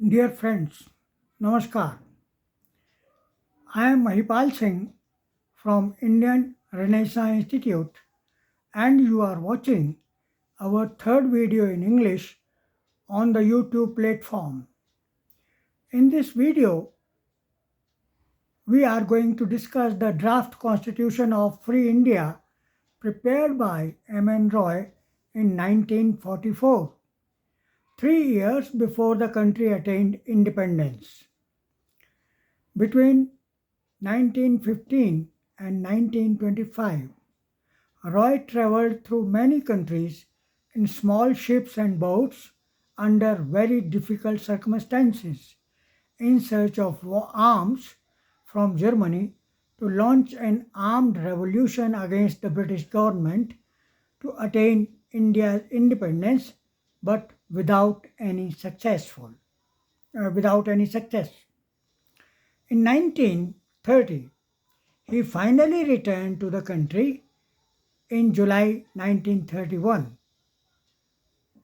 Dear friends, Namaskar. I am Mahipal Singh from Indian Renaissance Institute and you are watching our third video in English on the YouTube platform. In this video, we are going to discuss the draft constitution of Free India prepared by M.N. Roy in 1944, 3 years before the country attained independence. Between 1915 and 1925, Roy traveled through many countries in small ships and boats under very difficult circumstances in search of arms from Germany to launch an armed revolution against the British government to attain India's independence, but without any success. In 1930, he finally returned to the country in July 1931.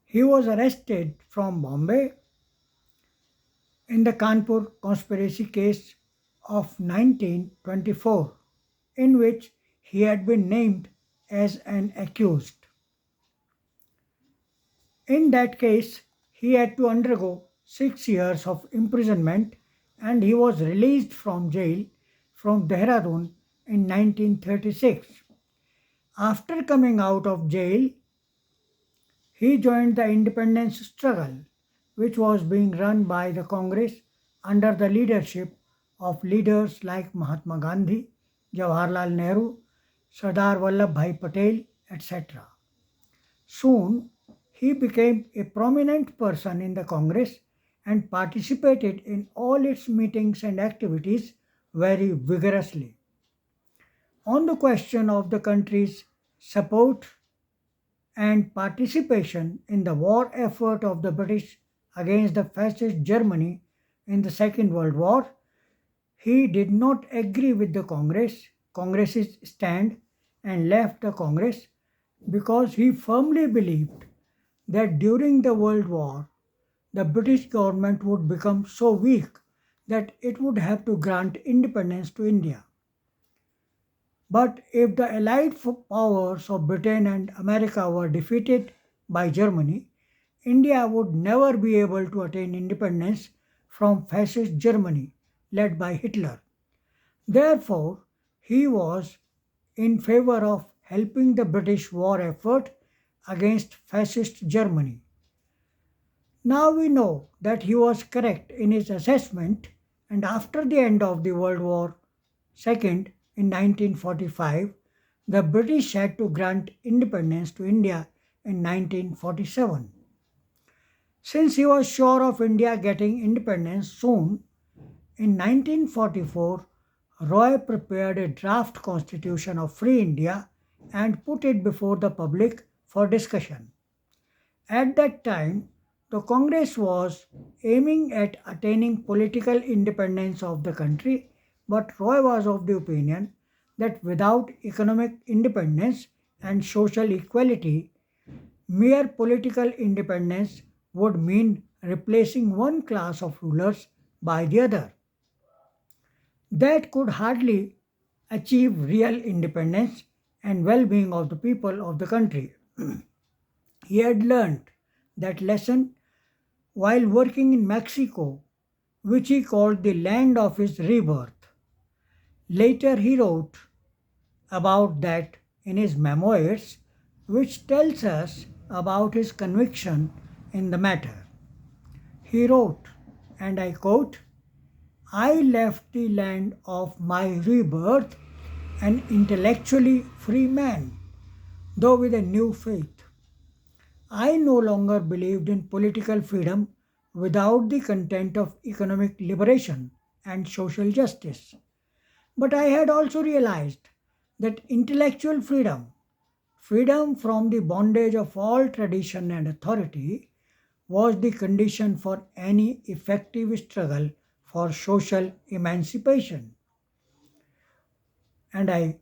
He was arrested from Bombay in the Kanpur conspiracy case of 1924, in which he had been named as an accused. In that case, he had to undergo 6 years of imprisonment and he was released from jail from Dehradun in 1936. After coming out of jail, he joined the independence struggle, which was being run by the Congress under the leadership of leaders like Mahatma Gandhi, Jawaharlal Nehru, Sardar Vallabhbhai Patel, etc. Soon, he became a prominent person in the Congress and participated in all its meetings and activities very vigorously. On the question of the country's support and participation in the war effort of the British against the fascist Germany in the Second World War, he did not agree with the Congress's stand and left the Congress because he firmly believed that during the World War the British government would become so weak that it would have to grant independence to India. But if the allied powers of Britain and America were defeated by Germany, India would never be able to attain independence from fascist Germany led by Hitler. Therefore, he was in favor of helping the British war effort against fascist Germany. Now we know that he was correct in his assessment, and after the end of the World War II in 1945, the British had to grant independence to India in 1947. Since he was sure of India getting independence soon, in 1944, Roy prepared a draft constitution of Free India and put it before the public for discussion. At that time, the Congress was aiming at attaining political independence of the country, but Roy was of the opinion that without economic independence and social equality, mere political independence would mean replacing one class of rulers by the other. That could hardly achieve real independence and well being of the people of the country. He had learned that lesson while working in Mexico, which he called the land of his rebirth. Later, he wrote about that in his memoirs, which tells us about his conviction in the matter. He wrote, and I quote, I left the land of my rebirth an intellectually free man, though with a new faith. I no longer believed in political freedom without the content of economic liberation and social justice. But I had also realized that intellectual freedom, freedom from the bondage of all tradition and authority, was the condition for any effective struggle for social emancipation. And I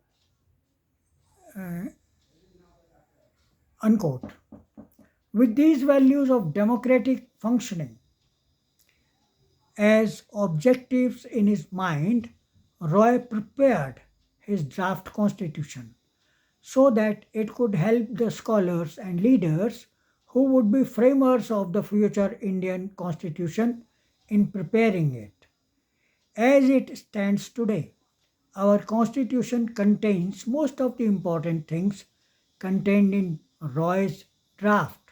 unquote. With these values of democratic functioning, As objectives in his mind, Roy prepared his draft constitution so that it could help the scholars and leaders who would be framers of the future Indian constitution in preparing it. As it stands today, our constitution contains most of the important things contained in Roy's draft,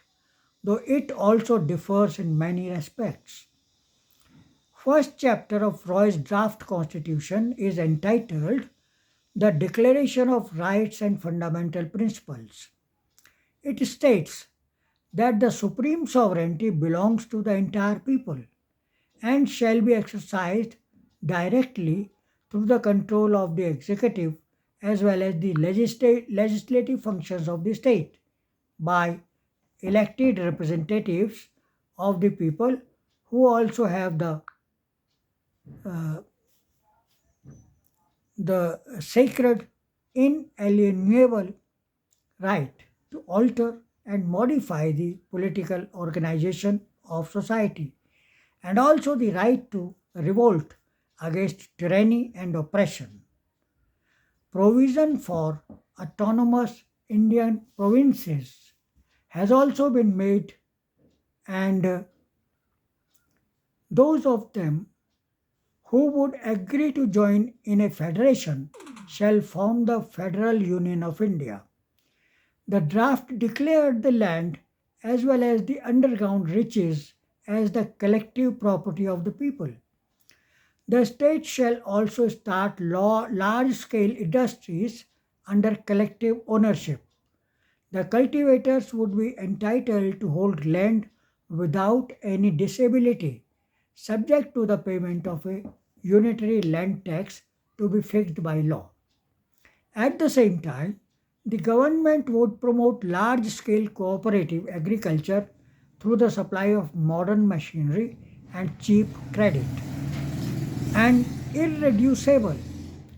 though it also differs in many respects. First chapter of Roy's draft constitution is entitled The Declaration of Rights and Fundamental Principles. It states that the supreme sovereignty belongs to the entire people and shall be exercised directly through the control of the executive as well as the legislative functions of the state by elected representatives of the people who also have the sacred inalienable right to alter and modify the political organization of society, and also the right to revolt against tyranny and oppression. Provision for autonomous Indian provinces has also been made, and those of them who would agree to join in a federation shall form the Federal Union of India. The draft declared the land as well as the underground riches as the collective property of the people. The state shall also start large scale industries under collective ownership. The cultivators would be entitled to hold land without any disability, subject to the payment of a unitary land tax to be fixed by law. At the same time, the government would promote large scale cooperative agriculture through the supply of modern machinery and cheap credit. An irreducible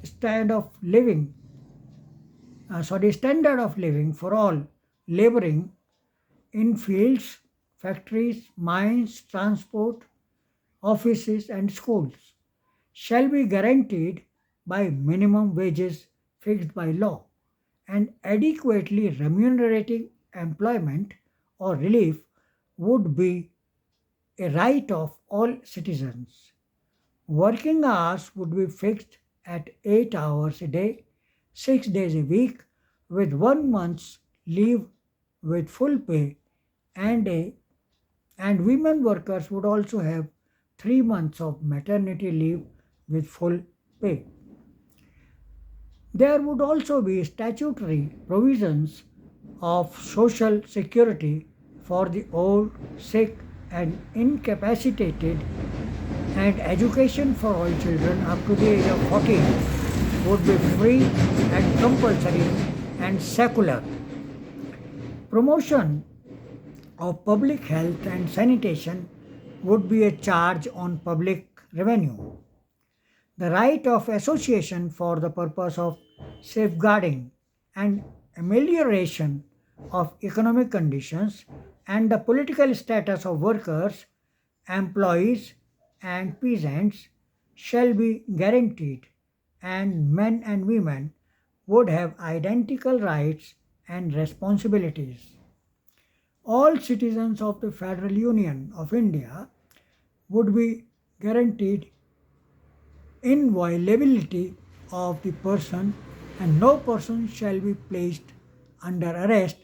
standard of living, standard of living for all laboring in fields, factories, mines, transport, offices, and schools shall be guaranteed by minimum wages fixed by law, and adequately remunerating employment or relief would be a right of all citizens. Working hours would be fixed at 8 hours a day, 6 days a week, with 1 month's leave with full pay, and women workers would also have 3 months of maternity leave with full pay. There would also be statutory provisions of social security for the old, sick, and incapacitated, and education for all children up to the age of 14 would be free and compulsory and secular. Promotion of public health and sanitation would be a charge on public revenue. The right of association for the purpose of safeguarding and amelioration of economic conditions and the political status of workers, employees, and peasants shall be guaranteed, and men and women would have identical rights and responsibilities. All citizens of the Federal Union of India would be guaranteed inviolability of the person, and no person shall be placed under arrest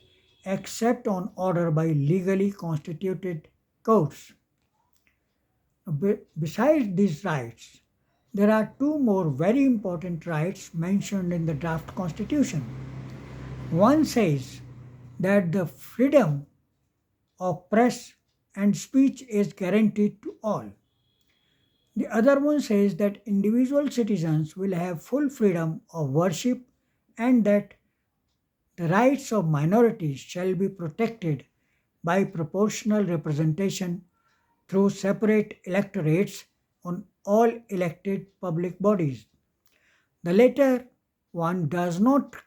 except on order by legally constituted courts. Besides these rights, there are two more very important rights mentioned in the draft constitution. One says that the freedom of press and speech is guaranteed to all. The other one says that individual citizens will have full freedom of worship, and that the rights of minorities shall be protected by proportional representation through separate electorates on all elected public bodies. The latter one does not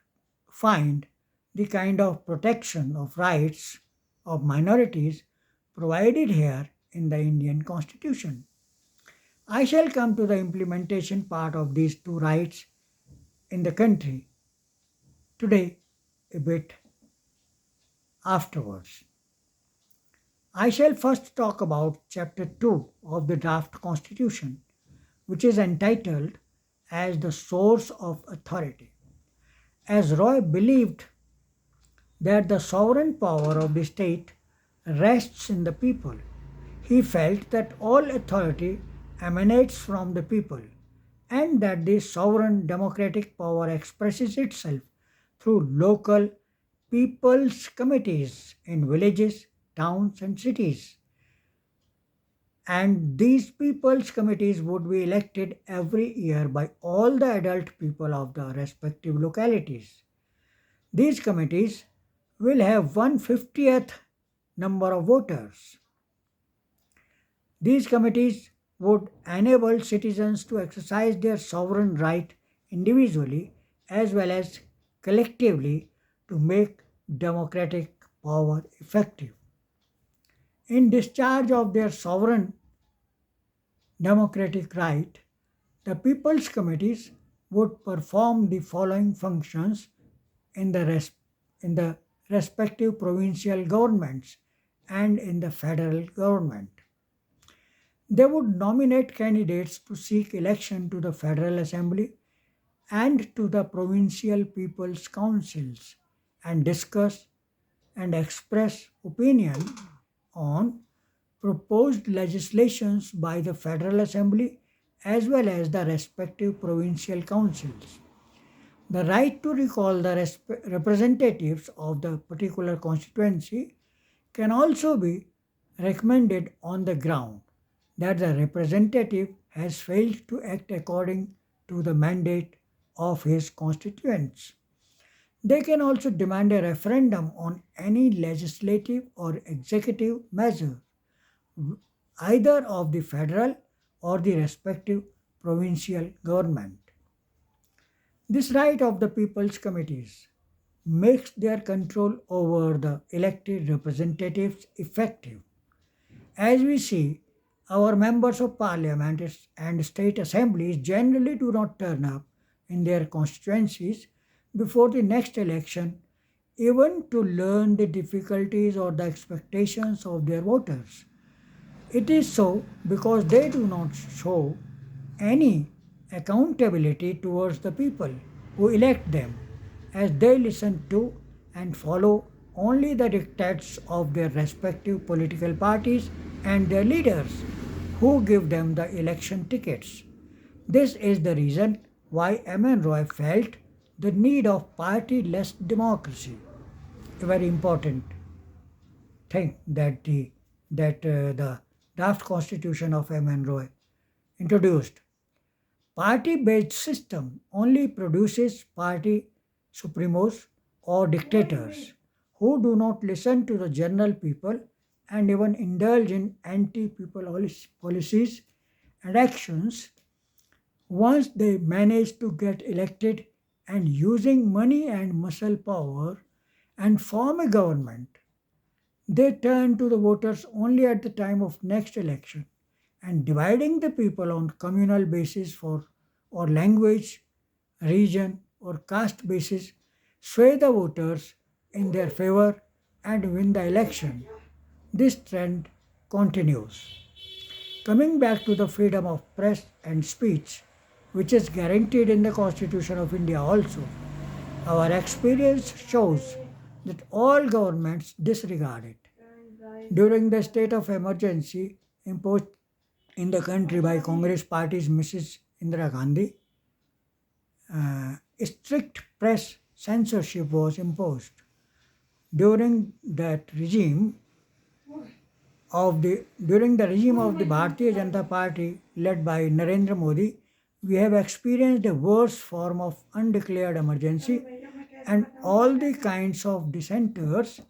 find the kind of protection of rights of minorities provided here in the Indian Constitution. I shall come to the implementation part of these two rights in the country today a bit afterwards. I shall first talk about Chapter 2 of the draft Constitution, which is entitled as the source of authority. As Roy believed that the sovereign power of the state rests in the people, he felt that all authority emanates from the people and that the sovereign democratic power expresses itself through local people's committees in villages, towns, and cities. And these people's committees would be elected every year by all the adult people of the respective localities. These committees will have 1/50th number of voters. These committees would enable citizens to exercise their sovereign right individually as well as collectively to make democratic power effective. In discharge of their sovereign democratic right, the People's Committees would perform the following functions in in the respective provincial governments and in the federal government. They would nominate candidates to seek election to the Federal Assembly and to the provincial people's councils and discuss and express opinion on proposed legislations by the Federal Assembly as well as the respective provincial councils. The right to recall the representatives of the particular constituency can also be recommended on the ground that the representative has failed to act according to the mandate of his constituents. They can also demand a referendum on any legislative or executive measure, either of the federal or the respective provincial government. This right of the people's committees makes their control over the elected representatives effective. As we see, our members of parliament and state assemblies generally do not turn up in their constituencies before the next election, even to learn the difficulties or the expectations of their voters. It is so because they do not show any accountability towards the people who elect them, as they listen to and follow only the dictates of their respective political parties and their leaders who give them the election tickets. This is the reason why M.N. Roy felt the need of party-less democracy, a very important thing that the draft constitution of M.N. Roy introduced. Party-based system only produces party supremos or dictators who do not listen to the general people and even indulge in anti-people policies and actions once they manage to get elected and using money and muscle power and form a government. They turn to the voters only at the time of next election and dividing the people on communal basis for or language, region or caste basis sway the voters in their favor and win the election. This trend continues. Coming back to the freedom of press and speech, which is guaranteed in the Constitution of India also, our experience shows that all governments disregard it. During the state of emergency imposed in the country by Congress party's Mrs. Indira Gandhi, strict press censorship was imposed. During that regime during the regime of the Bharatiya Janata Party led by Narendra Modi, we have experienced a worse form of undeclared emergency and all the kinds of dissenters,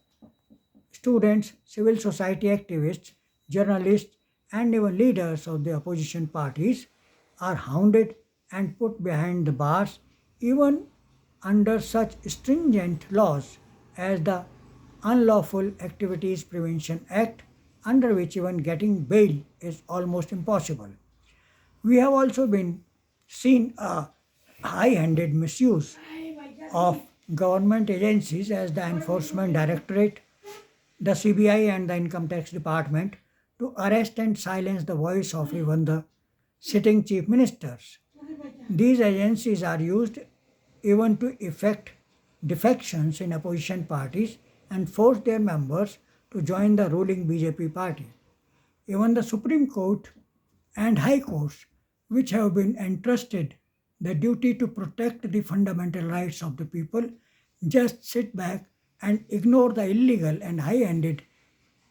students, civil society activists, journalists, and even leaders of the opposition parties are hounded and put behind the bars even under such stringent laws as the Unlawful Activities Prevention Act, under which even getting bail is almost impossible. We have also been seen a high-handed misuse of government agencies as the Enforcement Directorate, the CBI, and the Income Tax Department to arrest and silence the voice of even the sitting chief ministers. These agencies are used even to effect defections in opposition parties and force their members to join the ruling BJP party. Even the Supreme Court and High Courts, which have been entrusted the duty to protect the fundamental rights of the people, just sit back and ignore the illegal and high handed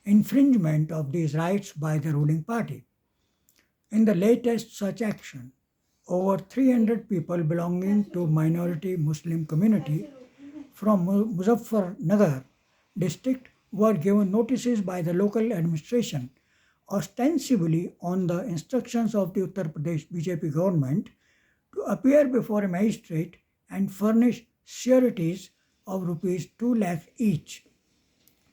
infringement of these rights by the ruling party. In the latest such action, over 300 people belonging to minority Muslim community from Muzaffarnagar district were given notices by the local administration, ostensibly on the instructions of the Uttar Pradesh BJP government, to appear before a magistrate and furnish sureties of rupees 2 lakh each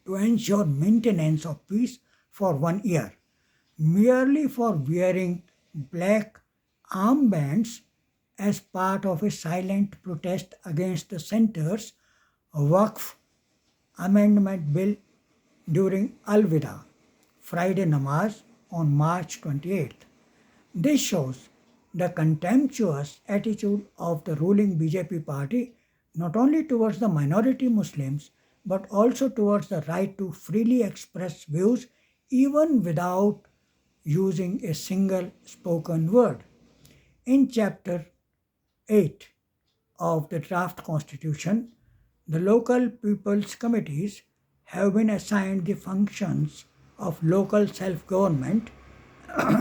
to ensure maintenance of peace for 1 year, merely for wearing black armbands as part of a silent protest against the centre's Waqf Amendment Bill during Al Wida, Friday Namaz on March 28th. This shows the contemptuous attitude of the ruling BJP party not only towards the minority Muslims but also towards the right to freely express views even without using a single spoken word. In Chapter 8 of the draft constitution, the local people's committees have been assigned the functions of local self government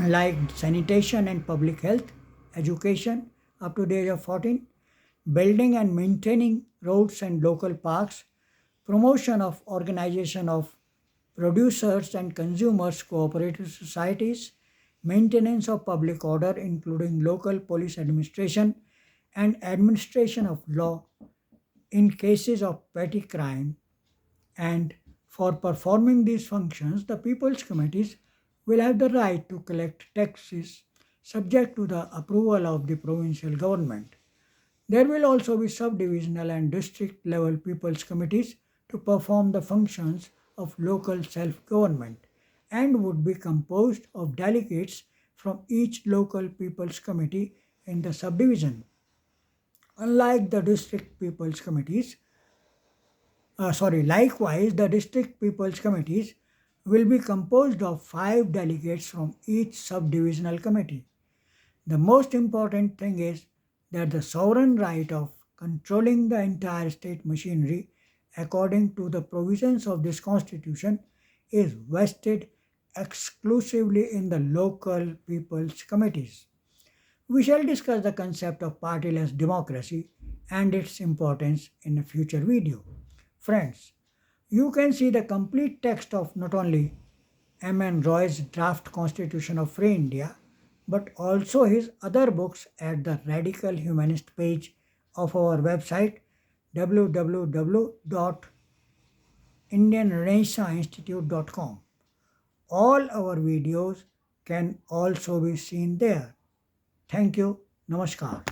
like sanitation and public health, education up to the age of 14, building and maintaining roads and local parks, promotion of organization of producers and consumers cooperative societies, maintenance of public order including local police administration and administration of law in cases of petty crime, and for performing these functions the people's committees will have the right to collect taxes subject to the approval of the provincial government. There will also be subdivisional and district level people's committees to perform the functions of local self government and would be composed of delegates from each local people's committee in the subdivision. Unlike the district people's committees, likewise, the district people's committees will be composed of 5 delegates from each subdivisional committee. The most important thing is that the sovereign right of controlling the entire state machinery according to the provisions of this constitution is vested exclusively in the local people's committees. We shall discuss the concept of partyless democracy and its importance in a future video. Friends, you can see the complete text of not only M.N. Roy's draft Constitution of Free India but also his other books at the Radical Humanist page of our website www.indianrenaissanceinstitute.com. All our videos can also be seen there. Thank you. Namaskar.